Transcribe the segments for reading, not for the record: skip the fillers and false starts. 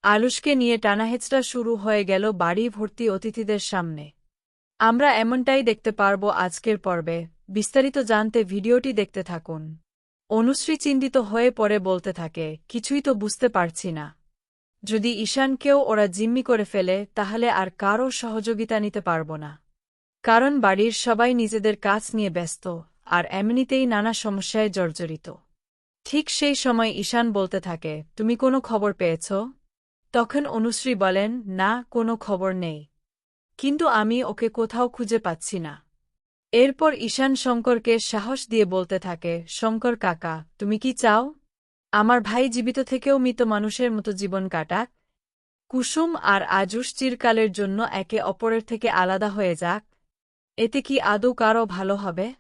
আলুশকে নিয়ে টানাহেঁচড়া শুরু হয়ে গেল বাড়ি ভর্তি অতিথিদের সামনে। আমরা এমনটাই দেখতে পারব আজকের পর্বে। বিস্তারিত জানতে ভিডিওটি দেখতে থাকুন। অনুশ্রী চিন্তিত হয়ে পড়ে বলতে থাকে, কিছুই তো বুঝতে পারছি না। যদি ঈশানকেও ওরা জিম্মি করে ফেলে তাহলে আর কারও সহযোগিতা নিতে পারব না। কারণ বাড়ির সবাই নিজেদের কাজ নিয়ে ব্যস্ত, আর এমনিতেই নানা সমস্যায় জর্জরিত। ঠিক সেই সময় ঈশান বলতে থাকে, তুমি কোনো খবর পেয়েছ? তখন অনুশ্রী বলেন, না, কোনো খবর নেই। কিন্তু আমি ওকে কোথাও খুঁজে পাচ্ছি না। এরপর ঈশান শঙ্করকে সাহস দিয়ে বলতে থাকে, শঙ্কর কাকা, তুমি কি চাও আমার ভাই জীবিত থেকেও মৃত মানুষের মতো জীবন কাটাক? কুসুম আর আজুশ চিরকালের জন্য একে অপরের থেকে আলাদা হয়ে যাক? এতে কি আদৌ কারও ভালো হবে?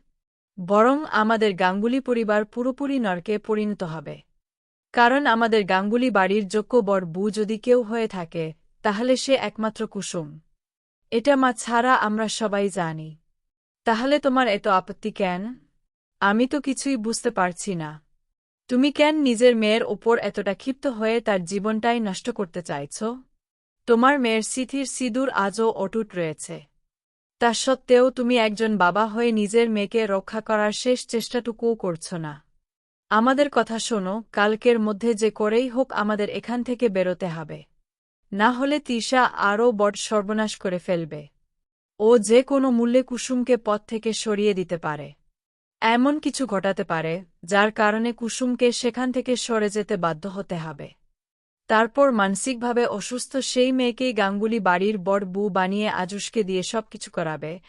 বরং আমাদের গাঙ্গুলি পরিবার পুরোপুরি নরকে পরিণত হবে। কারণ আমাদের গাঙ্গুলি বাড়ির যোগ্য বর বউ যদি কেউ হয়ে থাকে, তাহলে সে একমাত্র কুসুম। এটা মা ছাড়া আমরা সবাই জানি। তাহলে তোমার এত আপত্তি কেন? আমি তো কিছুই বুঝতে পারছি না। তুমি কেন নিজের মেয়ের ওপর এতটা ক্ষিপ্ত হয়ে তার জীবনটাই নষ্ট করতে চাইছ? তোমার মেয়ের স্মৃতির সিঁদুর আজও অটুট রয়েছে। তা সত্ত্বেও তুমি একজন বাবা হয়ে নিজের মেয়েকে রক্ষা করার শেষ চেষ্টাটুকুও করছ না। আমাদের কথা শোনো, কালকের মধ্যে যে করেই হোক আমাদের এখান থেকে বেরোতে হবে। না হলে তিশা আরও বড় সর্বনাশ করে ফেলবে। ও যে কোনো মূল্যে কুসুমকে পথ থেকে সরিয়ে দিতে পারে। এমন কিছু ঘটাতে পারে, যার কারণে কুসুমকে সেখান থেকে সরে যেতে বাধ্য হতে হবে। তারপর মানসিকভাবে অসুস্থ সেই মেয়েকেই গাঙ্গুলি বাড়ির বড় বউ বানিয়ে আজুশকে দিয়ে সবকিছু করাবে,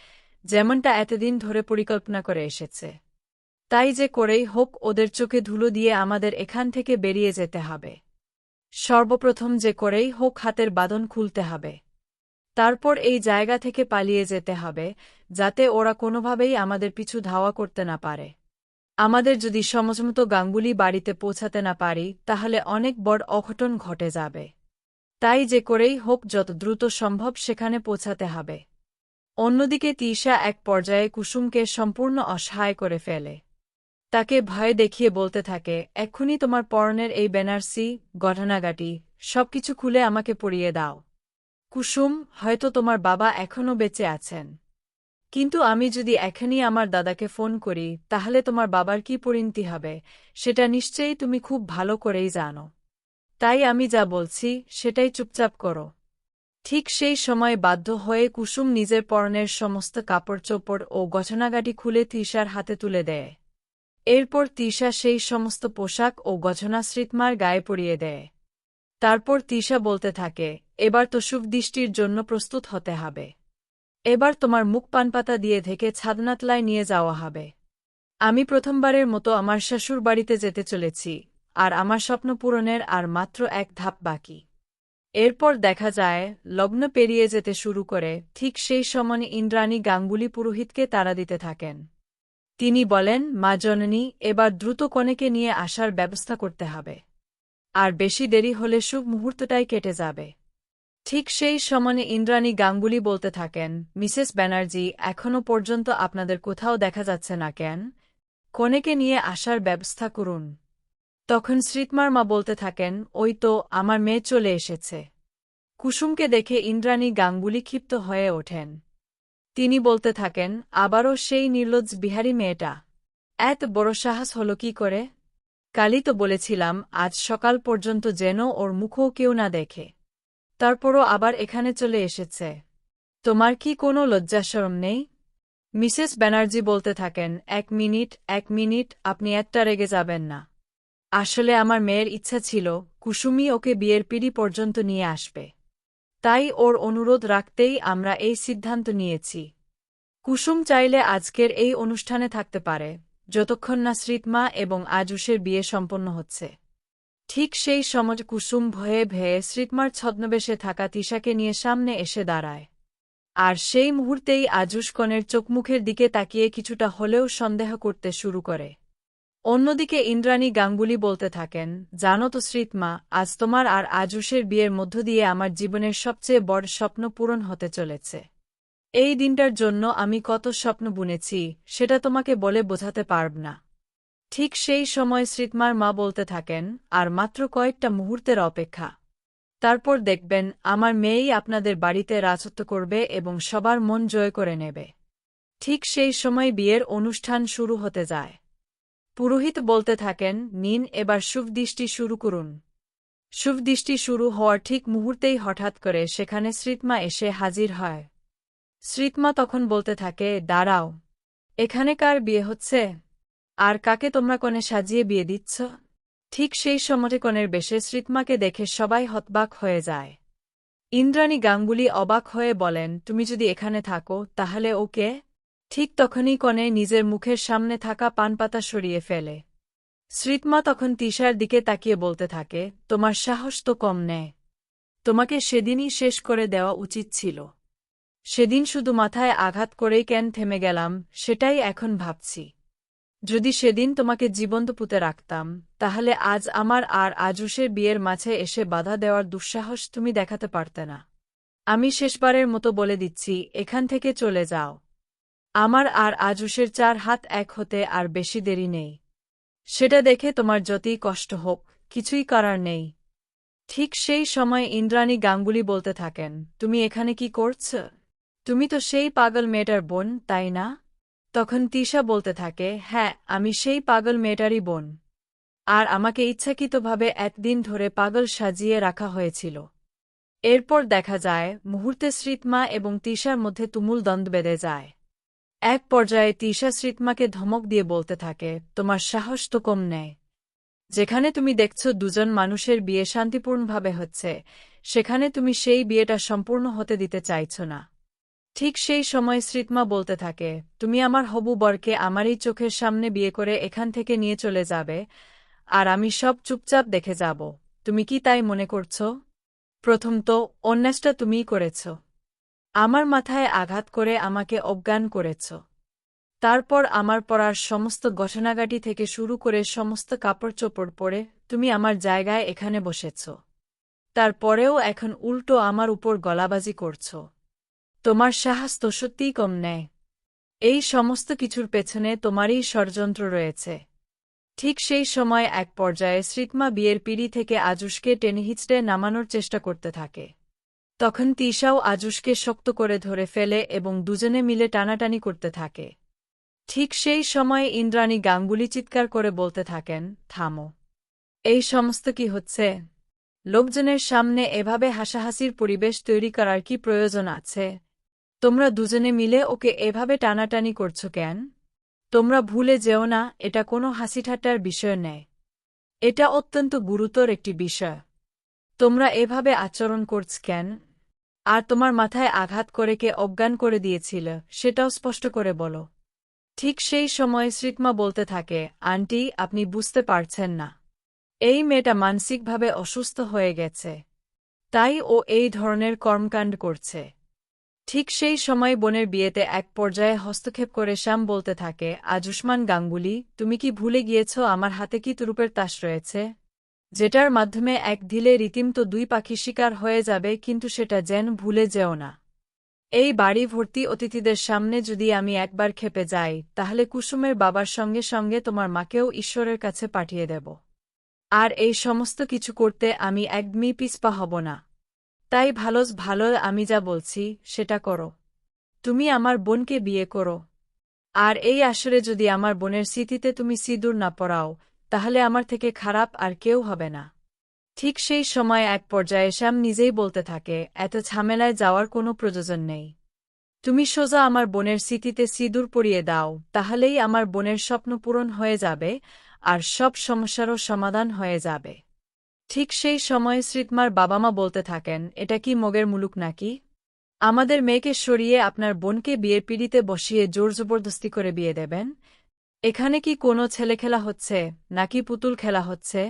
যেমনটা এতদিন ধরে পরিকল্পনা করে এসেছে। তাই যে করেই হোক ওদের চোখে ধুলো দিয়ে আমাদের এখান থেকে বেরিয়ে যেতে হবে। সর্বপ্রথম যে করেই হোক হাতের বাঁধন খুলতে হবে। তারপর এই জায়গা থেকে পালিয়ে যেতে হবে, যাতে ওরা কোনোভাবেই আমাদের পিছু ধাওয়া করতে না পারে। আমাদের যদি সময়মতো গাঙ্গুলি বাড়িতে পৌঁছাতে না পারি তাহলে অনেক বড় অঘটন ঘটে যাবে। তাই যে করেই হোক যত দ্রুত সম্ভব সেখানে পৌঁছাতে হবে। অন্যদিকে তিশা এক পর্যায়ে কুসুমকে সম্পূর্ণ অসহায় করে ফেলে। তাকে ভয় দেখিয়ে বলতে থাকে, এক্ষুনি তোমার পরনের এই বেনারসি, গহনাগাটি সবকিছু খুলে আমাকে পরিয়ে দাও। কুসুম, হয়তো তোমার বাবা এখনও বেঁচে আছেন। কিন্তু আমি যদি এখনই আমার দাদাকে ফোন করি তাহলে তোমার বাবার কি পরিণতি হবে সেটা নিশ্চয়ই তুমি খুব ভালো করেই জানো। তাই আমি যা বলছি সেটাই চুপচাপ করো। ঠিক সেই সময় বাধ্য হয়ে কুসুম নিজের পরনের সমস্ত কাপড়চোপড় ও গহনাগাটি খুলে তিশার হাতে তুলে দেয়। এরপর তিশা সেই সমস্ত পোশাক ও গহনা শ্রীতমার গায়ে পরিয়ে দেয়। তারপর তিশা বলতে থাকে, এবার তো শুভ দৃষ্টির জন্য প্রস্তুত হতে হবে। এবার তোমার মুখ পানপাতা দিয়ে ঢেকে ছাদনাতলায় নিয়ে যাওয়া হবে। আমি প্রথমবারের মতো আমার শ্বশুর বাড়িতে যেতে চলেছি, আর আমার স্বপ্ন পূরণের আর মাত্র এক ধাপ বাকি। এরপর দেখা যায় লগ্ন পেরিয়ে যেতে শুরু করে। ঠিক সেই সময় ইন্দ্রাণী গাঙ্গুলি পুরোহিতকে তাড়া দিতে থাকেন। তিনি বলেন, মা জননী, এবার দ্রুত কনেকে নিয়ে আসার ব্যবস্থা করতে হবে। আর বেশি দেরি হলে শুভ মুহূর্তটাই কেটে যাবে। ঠিক সেই সময়ে ইন্দ্রাণী গাঙ্গুলি বলতে থাকেন, মিসেস ব্যানার্জি, এখনও পর্যন্ত আপনাদের কোথাও দেখা যাচ্ছে না কেন? কনেকে নিয়ে আসার ব্যবস্থা করুন। তখন শ্রীতমার মা বলতে থাকেন, ওই তো আমার মেয়ে চলে এসেছে। কুসুমকে দেখে ইন্দ্রাণী গাঙ্গুলি ক্ষিপ্ত হয়ে ওঠেন। তিনি বলতে থাকেন, আবারও সেই নির্লজ্জ বিহারী মেয়েটা। এত বড় সাহস হল কি করে? কালই তো বলেছিলাম আজ সকাল পর্যন্ত যেন ওর মুখও কেউ না দেখে। তারপরও আবার এখানে চলে এসেছে। তোমার কি কোনো লজ্জাশরম নেই? মিসেস ব্যানার্জি বলতে থাকেন, এক মিনিট, আপনি একটা রেগে যাবেন না। আসলে আমার মেয়ের ইচ্ছা ছিল কুসুমই ওকে বিয়ের পিঁড়ি পর্যন্ত নিয়ে আসবে। তাই ওর অনুরোধ রাখতেই আমরা এই সিদ্ধান্ত নিয়েছি। কুসুম চাইলে আজকের এই অনুষ্ঠানে থাকতে পারে, যতক্ষণ না শ্রীতমা এবং আজুশের বিয়ে সম্পন্ন হচ্ছে। ঠিক সেই সময় কুসুম ভয়ে ভয়ে শ্রীতমার ছদ্মবেশে থাকা তিশাকে নিয়ে সামনে এসে দাঁড়ায়। আর সেই মুহূর্তেই আজুশ কনের চোখমুখের দিকে তাকিয়ে কিছুটা হলেও সন্দেহ করতে শুরু করে। অন্যদিকে ইন্দ্রাণী গাঙ্গুলি বলতে থাকেন, জানো তো শ্রীতমা, আজ তোমার আর আজুশের বিয়ের মধ্য দিয়ে আমার জীবনের সবচেয়ে বড় স্বপ্ন পূরণ হতে চলেছে। এই দিনটার জন্য আমি কত স্বপ্ন বুনেছি সেটা তোমাকে বলে বোঝাতে পারব না। ঠিক সেই সময় শ্রীতমার মা বলতে থাকেন, আর মাত্র কয়েকটা মুহূর্তের অপেক্ষা। তারপর দেখবেন আমার মেয়েই আপনাদের বাড়িতে রাজত্ব করবে এবং সবার মন জয় করে নেবে। ঠিক সেই সময় বিয়ের অনুষ্ঠান শুরু হতে যায়। পুরোহিত বলতে থাকেন, নিন এবার শুভ দৃষ্টি শুরু করুন। শুভ দৃষ্টি শুরু হওয়ার ঠিক মুহূর্তেই হঠাৎ করে সেখানে শ্রীতমা এসে হাজির হয়। শ্রীতমা তখন বলতে থাকে, দাঁড়াও, এখানে কার বিয়ে হচ্ছে? আর কাকে তোমরা কনে সাজিয়ে বিয়ে দিচ্ছ? ঠিক সেই সময় কনের বেশে শ্রীতমাকে দেখে সবাই হতবাক হয়ে যায়। ইন্দ্রাণী গাঙ্গুলি অবাক হয়ে বলেন, তুমি যদি এখানে থাকো তাহলে ওকে? ঠিক তখনই কনে নিজের মুখের সামনে থাকা পানপাতা সরিয়ে ফেলে। শ্রীতমা তখন তিশার দিকে তাকিয়ে বলতে থাকে, তোমার সাহস তো কম নেই। তোমাকে সেদিনই শেষ করে দেওয়া উচিত ছিল। সেদিন শুধু মাথায় আঘাত করেই কেন থেমে গেলাম সেটাই এখন ভাবছি। যদি সেদিন তোমাকে জীবন্ত পুঁতে রাখতাম তাহলে আজ আমার আর আজুশের বিয়ের মাঝে এসে বাধা দেওয়ার দুঃসাহস তুমি দেখাতে পারতে না। আমি শেষবারের মতো বলে দিচ্ছি, এখান থেকে চলে যাও। আমার আর আজুশের 4 হাত এক হতে আর বেশি দেরি নেই। সেটা দেখে তোমার যতই কষ্ট হোক, কিছুই করার নেই। ঠিক সেই সময় ইন্দ্রাণী গাঙ্গুলি বলতে থাকেন, তুমি এখানে কি করছ? তুমি তো সেই পাগল মেয়েটার বোন, তাই না? তখন তিশা বলতে থাকে, হ্যাঁ, আমি সেই পাগল মেয়েটারই বোন। আর আমাকে ইচ্ছাকৃতভাবে একদিন ধরে পাগল সাজিয়ে রাখা হয়েছিল। এরপর দেখা যায় মুহূর্তে শ্রীতমা এবং তিশার মধ্যে তুমুল দ্বন্দ্ব বেঁধে যায়। এক পর্যায়ে তিশা শ্রীতমাকে ধমক দিয়ে বলতে থাকে, তোমার সাহস তো কম নেই। যেখানে তুমি দেখছ দুজন মানুষের বিয়ে শান্তিপূর্ণভাবে হচ্ছে, সেখানে তুমি সেই বিয়েটা সম্পূর্ণ হতে দিতে চাইছ না। ঠিক সেই সময় শ্রীতমা বলতে থাকে, তুমি আমার হবু বরকে আমারই চোখের সামনে বিয়ে করে এখান থেকে নিয়ে চলে যাবে, আর আমি সব চুপচাপ দেখে যাব। তুমি কি তাই মনে করছ? প্রথম তো অন্যায়টা তুমিই করেছ। আমার মাথায় আঘাত করে আমাকে অজ্ঞান করেছ। তারপর আমার পরার সমস্ত গঠনাগাটি থেকে শুরু করে সমস্ত কাপড় চোপড় পরে তুমি আমার জায়গায় এখানে বসেছ। তারপরেও এখন উল্টো আমার উপর গলাবাজি করছ। তোমার সাহস তো সত্যিই কম নেই। এই সমস্ত কিছুর পেছনে তোমারই ষড়যন্ত্র রয়েছে। ঠিক সেই সময় এক পর্যায়ে শ্রীতমা বিয়ের পিঁড়ি থেকে আজুশকে টেনে হিঁচড়ে নামানোর চেষ্টা করতে থাকে। তখন তিশাও আজুশকে শক্ত করে ধরে ফেলে এবং দুজনে মিলে টানাটানি করতে থাকে। ঠিক সেই সময়ে ইন্দ্রাণী গাঙ্গুলি চিৎকার করে বলতে থাকেন, থামো। এই সমস্ত কি হচ্ছে? লোকজনের সামনে এভাবে হাসাহাসির পরিবেশ তৈরি করার কি প্রয়োজন আছে? তোমরা দুজনে মিলে ওকে এভাবে টানাটানি করছো কেন? তোমরা ভুলে যেও না, এটা কোনো হাসিঠাট্টার বিষয় নেই। এটা অত্যন্ত গুরুতর একটি বিষয়। তোমরা এভাবে আচরণ করছ কেন? আর তোমার মাথায় আঘাত করে কে অজ্ঞান করে দিয়েছিল সেটাও স্পষ্ট করে বলো। ঠিক সেই সময় শ্রীতমা বলতে থাকে, আন্টি, আপনি বুঝতে পারছেন না। এই মেয়েটা মানসিকভাবে অসুস্থ হয়ে গেছে। তাই ও এই ধরনের কর্মকাণ্ড করছে। ঠিক সেই সময় বোনের বিয়েতে এক পর্যায়ে হস্তক্ষেপ করে শ্যাম বলতে থাকে, আজুষ্মান গাঙ্গুলি, তুমি কি ভুলে গিয়েছ আমার হাতে কি তুরুপের তাস রয়েছে? যেটার মাধ্যমে এক ঢিলে রীতিমতো 2 পাখি শিকার হয়ে যাবে, কিন্তু সেটা যেন ভুলে যেও না। এই বাড়ি ভর্তি অতিথিদের সামনে যদি আমি একবার খেপে যাই তাহলে কুসুমের বাবার সঙ্গে সঙ্গে তোমার মাকেও ঈশ্বরের কাছে পাঠিয়ে দেব। আর এই সমস্ত কিছু করতে আমি একদমই পিছপা হব না। তাই ভালো আমি যা বলছি সেটা করো। তুমি আমার বোনকে বিয়ে করো। আর এই আসরে যদি আমার বোনের স্মৃতিতে তুমি সিঁদুর না পরাও তাহলে আমার থেকে খারাপ আর কেউ হবে না। ঠিক সেই সময় এক পর্যায়ে শ্যাম নিজেই বলতে থাকে, এত ঝামেলায় যাওয়ার কোনো প্রয়োজন নেই। তুমি সোজা আমার বোনের স্মৃতিতে সিঁদুর পরিয়ে দাও, তাহলেই আমার বোনের স্বপ্ন পূরণ হয়ে যাবে আর সব সমস্যারও সমাধান হয়ে যাবে। ঠিক সেই সময় শ্রীতমার বাবা-মা বলতে থাকেন, এটা কি মগের মুলুক নাকি? আমাদের মেয়েকে সরিয়ে আপনার বোনকে বিয়ের পিঁড়িতে বসিয়ে জোর জবরদস্তি করে বিয়ে দেবেন? এখানে কি কোনো ছেলে খেলা হচ্ছে নাকি পুতুল খেলা হচ্ছে?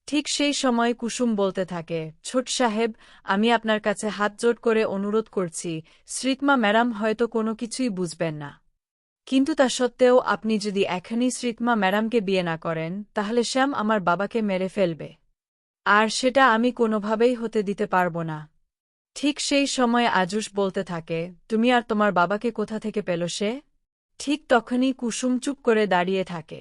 ঠিক সেই সময় কুসুম বলতে থাকে, ছোট সাহেব, আমি আপনার কাছে হাত জোড় করে অনুরোধ করছি, শ্রীতমা ম্যাডাম হয়তো কোনো কিছুই বুঝবেন না। কিন্তু তা সত্ত্বেও আপনি যদি এখনই শ্রীতমা ম্যাডামকে বিয়ে না করেন তাহলে শ্যাম আমার বাবাকে মেরে ফেলবে। আর সেটা আমি কোনোভাবেই হতে দিতে পারব না। ঠিক সেই সময় আজুশ বলতে থাকে, তুমি আর তোমার বাবাকে কোথা থেকে পেল সে? ঠিক তখনই কুসুম চুপ করে দাঁড়িয়ে থাকে।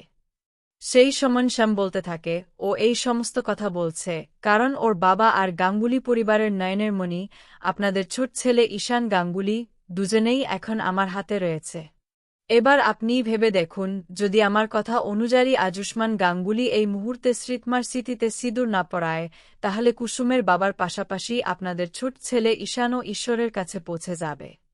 সেই সময় শ্যাম বলতে থাকে, ও এই সমস্ত কথা বলছে কারণ ওর বাবা আর গাঙ্গুলি পরিবারের নয়নের মণি, আপনাদের ছোট ছেলে ঈশান গাঙ্গুলি, দুজনেই এখন আমার হাতে রয়েছে। এবার আপনিই ভেবে দেখুন, যদি আমার কথা অনুযায়ী আয়ুষ্মান গাঙ্গুলি এই মুহূর্তে শ্রীতমার স্মৃতিতে সিঁদুর না পড়ায়, তাহলে কুসুমের বাবার পাশাপাশি আপনাদের ছোট ছেলে ঈশানও ঈশ্বরের কাছে পৌঁছে যাবে।